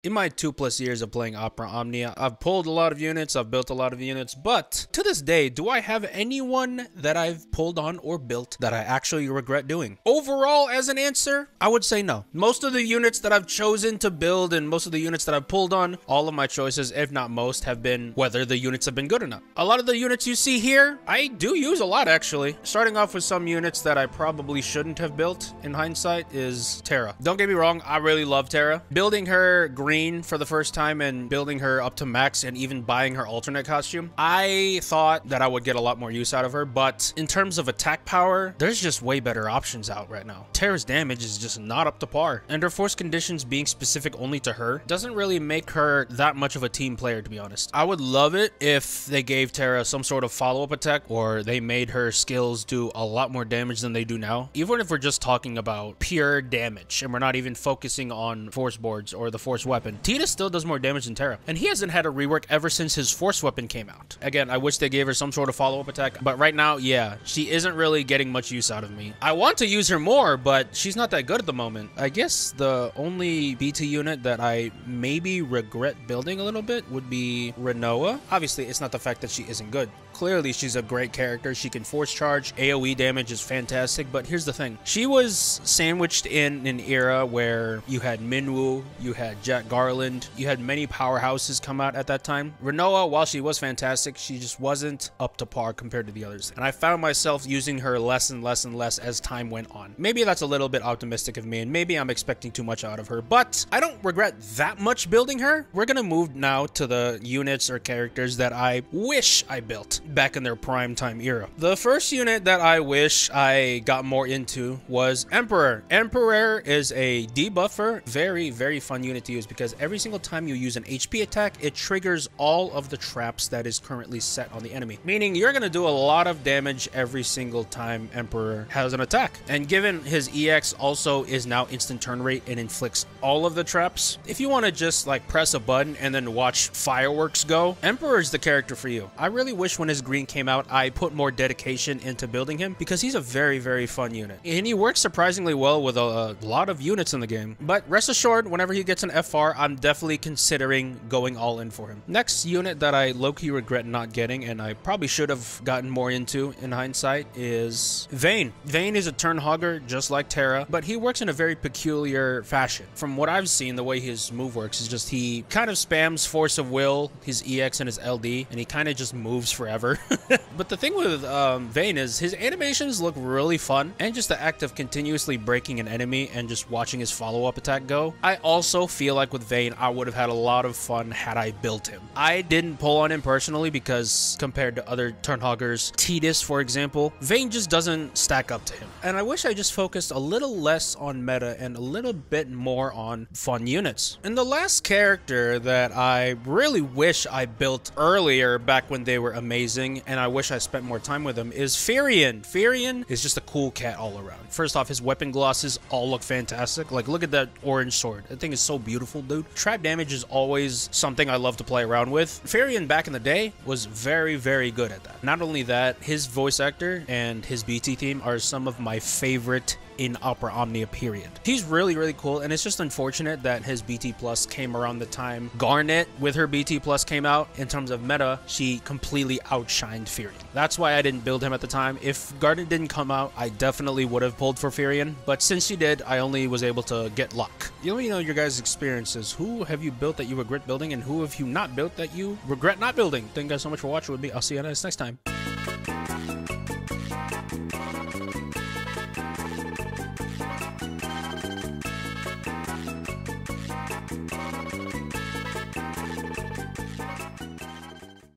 In my 2+ years of playing Opera Omnia, I've pulled a lot of units, I've built a lot of units, but to this day, do I have anyone that I've pulled on or built that I actually regret doing? Overall, as an answer, I would say no. Most of the units that I've chosen to build and most of the units that I've pulled on, all of my choices, if not most, have been whether the units have been good or not. A lot of the units you see here, I do use a lot actually. Starting off with some units that I probably shouldn't have built in hindsight is Terra. Don't get me wrong, I really love Terra. Building her green for the first time and building her up to max and even buying her alternate costume, I thought that I would get a lot more use out of her, but in terms of attack power, there's just way better options out right now. Terra's damage is just not up to par, and her force conditions being specific only to her doesn't really make her that much of a team player, to be honest. I would love it if they gave Terra some sort of follow-up attack, or they made her skills do a lot more damage than they do now, even if we're just talking about pure damage and we're not even focusing on force boards or the force weapon. Tina still does more damage than Terra, and he hasn't had a rework ever since his force weapon came out. Again, I wish they gave her some sort of follow-up attack, but right now, yeah, she isn't really getting much use out of me. I want to use her more, but she's not that good at the moment. I guess the only BT unit that I maybe regret building a little bit would be Renoa. Obviously, it's not the fact that she isn't good. Clearly, she's a great character. She can force charge. AoE damage is fantastic, but here's the thing. She was sandwiched in an era where you had Minwoo, you had Jack Garland, you had many powerhouses come out at that time. Renoa, while she was fantastic, she just wasn't up to par compared to the others. And I found myself using her less and less and less as time went on. Maybe that's a little bit optimistic of me, and maybe I'm expecting too much out of her, but I don't regret that much building her. We're gonna move now to the units or characters that I wish I built back in their prime time era. The first unit that I wish I got more into was Emperor. Emperor is a debuffer, very fun unit to use because every single time you use an HP attack, it triggers all of the traps that is currently set on the enemy, meaning you're gonna do a lot of damage every single time Emperor has an attack. And given his EX also is now instant turn rate and inflicts all of the traps, if you want to just like press a button and then watch fireworks go, Emperor is the character for you. I really wish when his green came out, I put more dedication into building him because he's a very fun unit. And he works surprisingly well with a lot of units in the game. But rest assured, whenever he gets an FR, I'm definitely considering going all in for him. Next unit that I low-key regret not getting, and I probably should have gotten more into in hindsight, is Vayne. Vayne is a turn hogger just like Terra, but he works in a very peculiar fashion. From what I've seen, the way his move works is just he kind of spams Force of Will, his EX, and his LD, and he kind of just moves forever. But the thing with Vayne is his animations look really fun, and just the act of continuously breaking an enemy and just watching his follow-up attack go. I also feel like with Vayne, I would have had a lot of fun had I built him. I didn't pull on him personally because compared to other turn hoggers, Tidus, for example, Vayne just doesn't stack up to him. And I wish I just focused a little less on meta and a little bit more on fun units. And the last character that I really wish I built earlier back when they were amazing, and I wish I spent more time with him, is Firion. Firion is just a cool cat all around. First off, his weapon glosses all look fantastic. Like, look at that orange sword. That thing is so beautiful, dude. Trap damage is always something I love to play around with. Firion back in the day was very good at that. Not only that, his voice actor and his BT theme are some of my favorite in Opera Omnia, period. He's really cool, and it's just unfortunate that his BT Plus came around the time Garnet with her BT Plus came out. In terms of meta, she completely outshined Firion. That's why I didn't build him at the time. If Garnet didn't come out, I definitely would have pulled for Firion, but since she did, I only was able to get luck. You let me know your guys' experiences. Who have you built that you regret building, and who have you not built that you regret not building? Thank you guys so much for watching with me. I'll see you guys next time.